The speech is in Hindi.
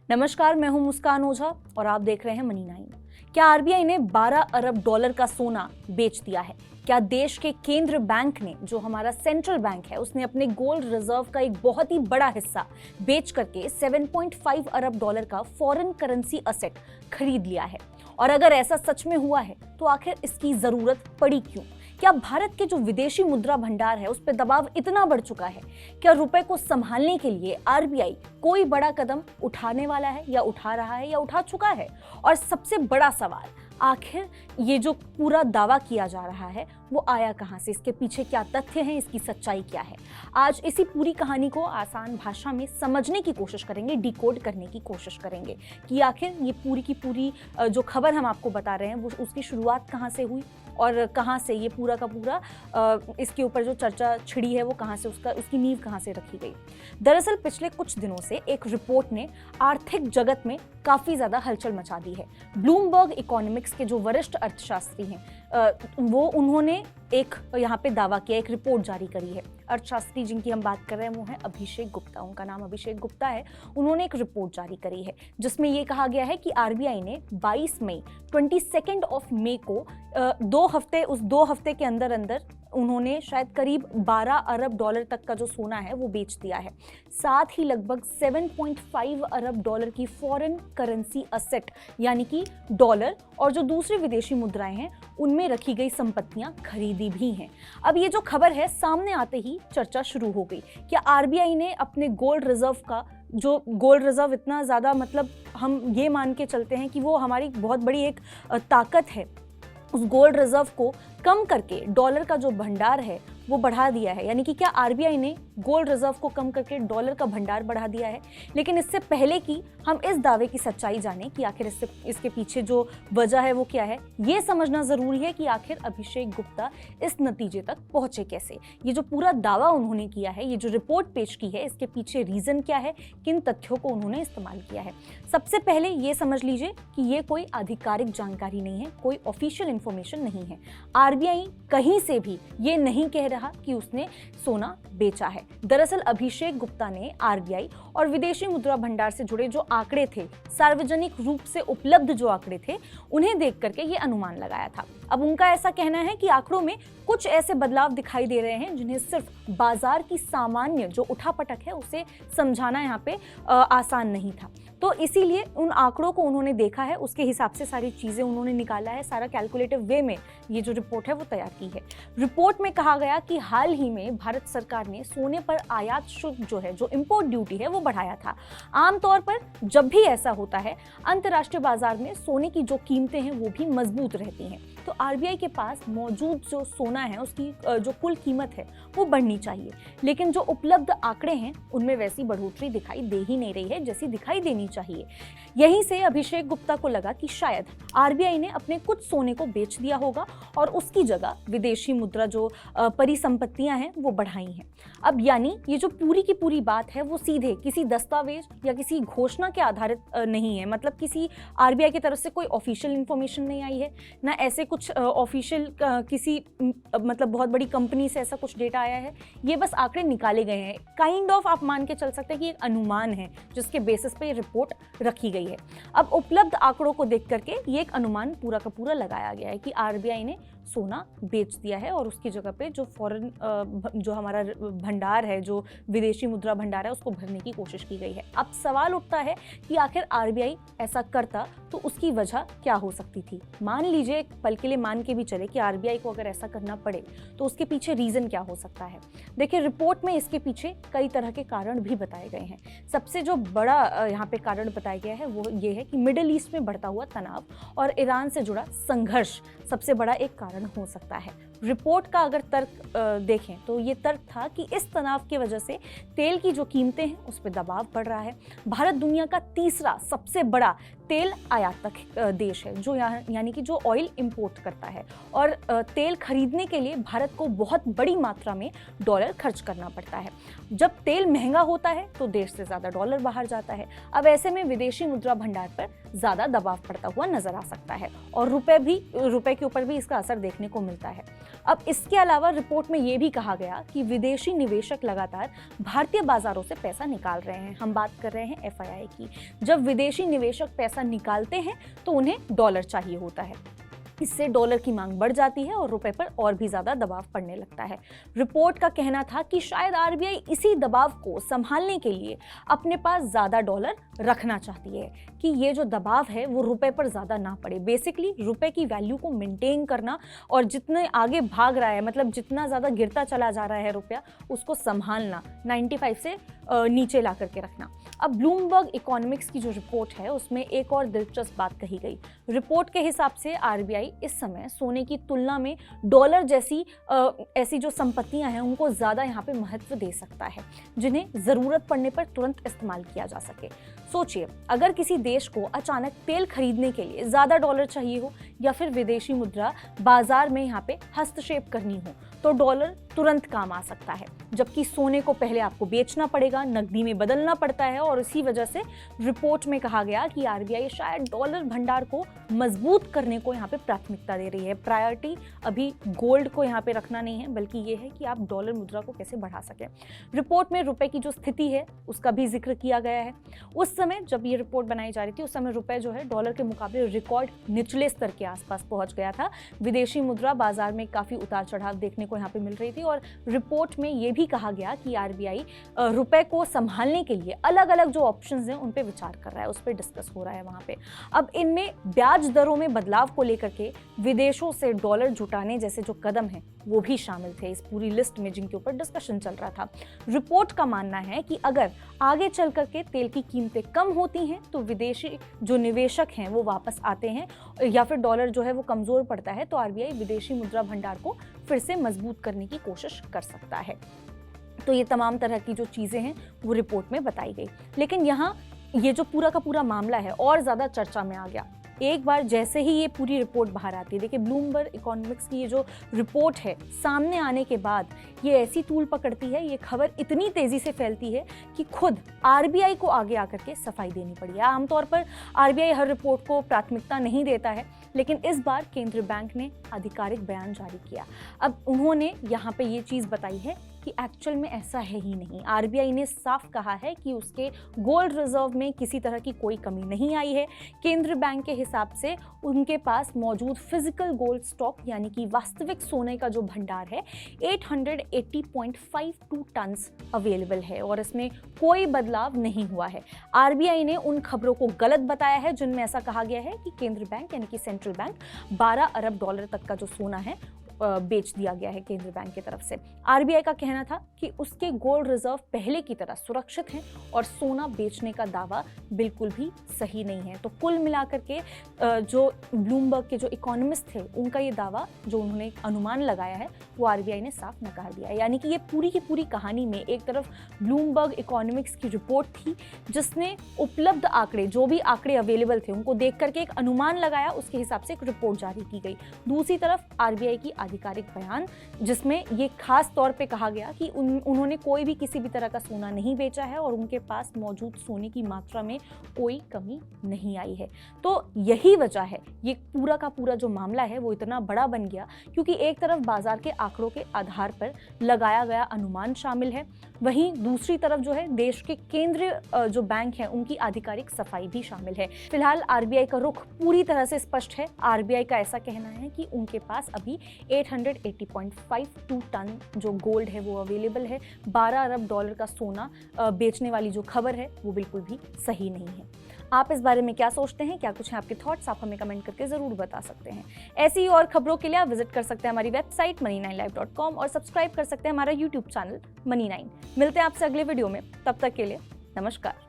नमस्कार, मैं हूं मुस्कान ओझा और आप देख रहे हैं मनी 9। क्या आरबीआई ने 12 अरब डॉलर का सोना बेच दिया है? क्या देश के केंद्र बैंक ने, जो हमारा सेंट्रल बैंक है, उसने अपने गोल्ड रिजर्व का एक बहुत ही बड़ा हिस्सा बेच करके 7.5 अरब डॉलर का फॉरेन करेंसी असेट खरीद लिया है? और अगर ऐसा सच में हुआ है तो आखिर इसकी जरूरत पड़ी क्यों? क्या भारत के जो विदेशी मुद्रा भंडार है उस पर दबाव इतना बढ़ चुका है? क्या रुपए को संभालने के लिए आरबीआई कोई बड़ा कदम उठाने वाला है, या उठा रहा है, या उठा चुका है? और सबसे बड़ा सवाल, आखिर ये जो पूरा दावा किया जा रहा है वो आया कहां से? इसके पीछे क्या तथ्य हैं? इसकी सच्चाई क्या है? आज इसी पूरी कहानी को आसान भाषा में समझने की कोशिश करेंगे, डिकोड करने की कोशिश करेंगे कि आखिर ये पूरी की पूरी जो खबर हम आपको बता रहे हैं वो उसकी शुरुआत कहां से हुई और कहां से ये पूरा का पूरा इसके ऊपर जो चर्चा छिड़ी है वो कहां से, उसकी नींव कहां से रखी गई। दरअसल पिछले कुछ दिनों से एक रिपोर्ट ने आर्थिक जगत में काफी ज्यादा हलचल मचा दी है। ब्लूमबर्ग इकोनॉमिक्स के जो वरिष्ठ अर्थशास्त्री हैं उन्होंने एक यहाँ पे दावा किया, एक रिपोर्ट जारी करी है। अर्थशास्त्री जिनकी हम बात कर रहे हैं वो है अभिषेक गुप्ता, उनका नाम अभिषेक गुप्ता है। उन्होंने एक रिपोर्ट जारी करी है जिसमें ये कहा गया है कि आरबीआई ने 22 मई 22 मई को उस दो हफ्ते के अंदर अंदर उन्होंने शायद करीब 12 अरब डॉलर तक का जो सोना है वो बेच दिया है। साथ ही लगभग 7.5 अरब डॉलर की फॉरेन करेंसी असेट यानी कि डॉलर और जो दूसरी विदेशी मुद्राएं हैं उनमें रखी गई संपत्तियां खरीदी भी हैं। अब ये जो खबर है सामने आते ही चर्चा शुरू हो गई। क्या आरबीआई ने अपने गोल्ड रिजर्व का, जो गोल्ड रिजर्व इतना ज़्यादा, मतलब हम ये मान के चलते हैं कि वो हमारी बहुत बड़ी एक ताकत है, उस गोल्ड रिजर्व को कम करके डॉलर का जो भंडार है वो बढ़ा दिया है? यानी कि क्या आरबीआई ने गोल्ड रिजर्व को कम करके डॉलर का भंडार बढ़ा दिया है? लेकिन इससे पहले कि हम इस दावे की सच्चाई जानें कि आखिर इसके पीछे जो वजह है वो क्या है, ये समझना जरूरी है कि आखिर अभिषेक गुप्ता इस नतीजे तक पहुंचे कैसे। ये जो पूरा दावा उन्होंने किया है, ये जो रिपोर्ट पेश की है, इसके पीछे रीजन क्या है, किन तथ्यों को उन्होंने इस्तेमाल किया है। सबसे पहले ये समझ लीजिए कि ये कोई आधिकारिक जानकारी नहीं है, कोई ऑफिशियल इंफॉर्मेशन नहीं है। आरबीआई कहीं से भी ये नहीं कह रहा कि उसने सोना बेचा है। दरअसल अभिषेक गुप्ता ने आरबीआई और विदेशी मुद्रा भंडार से जुड़े जो आंकड़े थे, सार्वजनिक रूप से उपलब्ध जो आंकड़े थे, उन्हें देख करके ये अनुमान लगाया था। अब उनका ऐसा कहना है कि आंकड़ों में कुछ ऐसे बदलाव दिखाई दे रहे हैं जिन्हें सिर्फ बाजार की सामान्य जो उठापटक है उसे समझाना यहाँ पे आसान नहीं था। तो इसीलिए उन आंकड़ों को उन्होंने देखा है, उसके हिसाब से सारी चीजें उन्होंने निकाला है, सारा कैलकुलेटिव वे में ये जो रिपोर्ट है वो तैयार की है। रिपोर्ट में कहा गया कि हाल ही में भारत सरकार ने सोने पर आयात शुल्क जो है, जो इंपोर्ट ड्यूटी है, वो बढ़ाया था। आमतौर पर जब भी ऐसा होता है अंतर्राष्ट्रीय बाजार में सोने की जो कीमतें हैं वो भी मजबूत रहती हैं। तो आरबीआई के पास मौजूद जो सोना है उसकी जो कुल कीमत है वो बढ़नी चाहिए, लेकिन जो उपलब्ध आंकड़े हैं उनमें वैसी बढ़ोतरी दिखाई दे ही नहीं रही है जैसी दिखाई देनी चाहिए। यहीं से अभिषेक गुप्ता को लगा कि शायद आरबीआई ने अपने कुछ सोने को बेच दिया होगा और उसकी जगह विदेशी मुद्रा जो परिसंपत्तियां हैं वो बढ़ाई हैं। अब यानी ये जो पूरी की पूरी बात है वो सीधे किसी दस्तावेज या किसी घोषणा के आधारित नहीं है, मतलब किसी आरबीआई की तरफ से कोई ऑफिशियल इंफॉर्मेशन नहीं आई है, ना ऐसे कुछ ऑफिशियल किसी मतलब बहुत बड़ी कंपनी से ऐसा कुछ डेटा आया है। ये बस आंकड़े निकाले गए हैं। काइंड ऑफ आप मान के चल सकते हैं कि एक अनुमान है जिसके बेसिस पे ये रिपोर्ट रखी गई है। अब उपलब्ध आंकड़ों को देख करके ये एक अनुमान पूरा का पूरा लगाया गया है कि आरबीआई ने सोना बेच दिया है और उसकी जगह पे जो फॉरेन जो हमारा भंडार है, जो विदेशी मुद्रा भंडार है, उसको भरने की कोशिश की गई है। अब सवाल उठता है कि आखिर आरबीआई ऐसा करता तो उसकी वजह क्या हो सकती थी। मान लीजिए, एक पल के लिए मान के भी चले कि आरबीआई को अगर ऐसा करना पड़े तो उसके पीछे रीजन क्या हो सकता है। देखिए, रिपोर्ट में इसके पीछे कई तरह के कारण भी बताए गए हैं। सबसे जो बड़ा यहाँ पे कारण बताया गया है वो ये है कि मिडिल ईस्ट में बढ़ता हुआ तनाव और ईरान से जुड़ा संघर्ष सबसे बड़ा एक कारण हो सकता है। रिपोर्ट का अगर तर्क देखें तो ये तर्क था कि इस तनाव की वजह से तेल की जो कीमतें हैं उस पर दबाव पड़ रहा है। भारत दुनिया का तीसरा सबसे बड़ा तेल आयातक देश है, जो यानी कि जो ऑयल इंपोर्ट करता है, और तेल खरीदने के लिए भारत को बहुत बड़ी मात्रा में डॉलर खर्च करना पड़ता है। जब तेल महंगा होता है तो देश से ज़्यादा डॉलर बाहर जाता है। अब ऐसे में विदेशी मुद्रा भंडार पर ज़्यादा दबाव पड़ता हुआ नजर आ सकता है और रुपए के ऊपर भी इसका असर देखने को मिलता है। अब इसके अलावा रिपोर्ट में ये भी कहा गया कि विदेशी निवेशक लगातार भारतीय बाजारों से पैसा निकाल रहे हैं। हम बात कर रहे हैं एफआईआई की। जब विदेशी निवेशक पैसा निकालते हैं तो उन्हें डॉलर चाहिए होता है, इससे डॉलर की मांग बढ़ जाती है और रुपए पर और भी ज्यादा दबाव पड़ने लगता है। रिपोर्ट का कहना था कि शायद आरबीआई इसी दबाव को संभालने के लिए अपने पास ज्यादा डॉलर रखना चाहती है कि ये जो दबाव है वो रुपए पर ज्यादा ना पड़े। बेसिकली रुपए की वैल्यू को मेंटेन करना और जितने आगे भाग रहा है, मतलब जितना ज्यादा गिरता चला जा रहा है रुपया, उसको संभालना, 95 से नीचे ला करके रखना। अब ब्लूमबर्ग इकोनॉमिक्स की जो रिपोर्ट है उसमें एक और दिलचस्प बात कही गई। रिपोर्ट के हिसाब से आरबीआई इस समय सोने की तुलना में डॉलर जैसी ऐसी जो संपत्तियां हैं उनको ज़्यादा यहाँ पे महत्व दे सकता है, जिन्हें ज़रूरत पड़ने पर तुरंत इस्तेमाल किया जा सके। सोचिए, अगर किसी देश को अचानक तेल खरीदने के लिए ज़्यादा डॉलर चाहिए हो या फिर विदेशी मुद्रा बाजार में यहाँ पे हस्तक्षेप करनी हो तो डॉलर तुरंत काम आ सकता है, जबकि सोने को पहले आपको बेचना पड़ेगा, नकदी में बदलना पड़ता है। और इसी वजह से रिपोर्ट में कहा गया कि आरबीआई शायद डॉलर भंडार को मजबूत करने को यहाँ पे प्राथमिकता दे रही है। प्रायोरिटी अभी गोल्ड को यहाँ पे रखना नहीं है, बल्कि ये है कि आप डॉलर मुद्रा को कैसे बढ़ा सकें। रिपोर्ट में रुपए की जो स्थिति है उसका भी जिक्र किया गया है। उस समय जब ये रिपोर्ट बनाई जा रही थी उस समय रुपए जो है डॉलर के मुकाबले रिकॉर्ड निचले स्तर के आसपास पहुंच गया था। विदेशी मुद्रा बाजार में काफी उतार चढ़ाव देखने को यहाँ पे मिल रही थी और रिपोर्ट में ये भी कहा गया कि आरबीआई रुपए को संभालने के लिए अलग अलग जो ऑप्शंस हैं उन पे विचार कर रहा है, उस पे डिस्कस हो रहा है वहां पे। अब इनमें ब्याज दरों में बदलाव को लेकर के विदेशों से डॉलर जुटाने जैसे जो कदम हैं वो भी शामिल थे इस पूरी लिस्ट में, जिनके ऊपर डिस्कशन चल रहा था। रिपोर्ट का मानना है कि अगर आगे चल करके तेल की कीमतें कम होती हैं तो विदेशी जो निवेशक हैं वो वापस आते हैं या फिर डॉलर जो है वो कमजोर पड़ता है तो आरबीआई विदेशी मुद्रा भंडार को फिर से मजबूत करने की कोशिश कर सकता है। तो ये तमाम तरह की जो चीजें हैं वो रिपोर्ट में बताई गई। लेकिन यहाँ ये जो पूरा का पूरा मामला है और ज्यादा चर्चा में आ गया एक बार जैसे ही ये पूरी रिपोर्ट बाहर आती है। देखिए, ब्लूमबर्ग इकोनॉमिक्स की ये जो रिपोर्ट है सामने आने के बाद ये ऐसी तूल पकड़ती है, ये खबर इतनी तेजी से फैलती है कि खुद आरबीआई को आगे आकर के सफाई देनी पड़ी है। आमतौर पर आरबीआई हर रिपोर्ट को प्राथमिकता नहीं देता है, लेकिन इस बार केंद्रीय बैंक ने आधिकारिक बयान जारी किया। अब उन्होंने यहाँ पे ये चीज़ बताई है कि एक्चुअल में ऐसा है ही नहीं। आरबीआई ने साफ कहा है कि उसके गोल्ड रिजर्व में किसी तरह की कोई कमी नहीं आई है। केंद्रीय बैंक के हिसाब से उनके पास मौजूद फिजिकल गोल्ड स्टॉक यानी कि वास्तविक सोने का जो भंडार है 880.52 टन्स अवेलेबल है और इसमें कोई बदलाव नहीं हुआ है। आरबीआई ने उन खबरों को गलत बताया है जिनमें ऐसा कहा गया है कि केंद्रीय बैंक यानी कि सेंट्रल बैंक 12 अरब डॉलर तक का जो सोना है बेच दिया गया है केंद्रीय बैंक की तरफ से। आरबीआई का कहना था कि उसके गोल्ड रिजर्व पहले की तरह सुरक्षित हैं और सोना बेचने का दावा बिल्कुल भी सही नहीं है। तो कुल मिलाकर के जो ब्लूमबर्ग के जो इकोनॉमिस्ट थे उनका ये दावा जो उन्होंने एक अनुमान लगाया है वो आरबीआई ने साफ नकार दिया है। यानी कि ये पूरी की पूरी कहानी में एक तरफ ब्लूमबर्ग इकोनॉमिक्स की रिपोर्ट थी जिसने उपलब्ध आंकड़े, जो भी आंकड़े अवेलेबल थे उनको देख करके एक अनुमान लगाया, उसके हिसाब से एक रिपोर्ट जारी की गई। दूसरी तरफ आरबीआई की आधिकारिक बयान जिसमें ये खास तौर पे कहा गया कि उन्होंने कोई भी किसी भी तरह का सोना नहीं बेचा है और उनके पास मौजूद सोने की मात्रा में कोई कमी नहीं आई है। तो यही वजह है ये पूरा का पूरा जो मामला है वो इतना बड़ा बन गया, क्योंकि एक तरफ बाजार के आंकड़ों के आधार पर लगाया गया अनुमान शामिल है, वहीं दूसरी तरफ जो है देश के केंद्रीय जो बैंक है उनकी आधिकारिक सफाई भी शामिल है। फिलहाल आरबीआई का रुख पूरी तरह से स्पष्ट है। आरबीआई का ऐसा कहना है कि उनके पास अभी 880.52 टन जो गोल्ड है वो अवेलेबल है। 12 अरब डॉलर का सोना बेचने वाली जो खबर है वो बिल्कुल भी सही नहीं है। आप इस बारे में क्या सोचते हैं? क्या कुछ है आपके थॉट्स? आप हमें कमेंट करके जरूर बता सकते हैं। ऐसी और खबरों के लिए आप विजिट कर सकते हैं हमारी वेबसाइट money9live.com और सब्सक्राइब कर सकते हैं हमारा यूट्यूब चैनल Money9। मिलते हैं आपसे अगले वीडियो में, तब तक के लिए नमस्कार।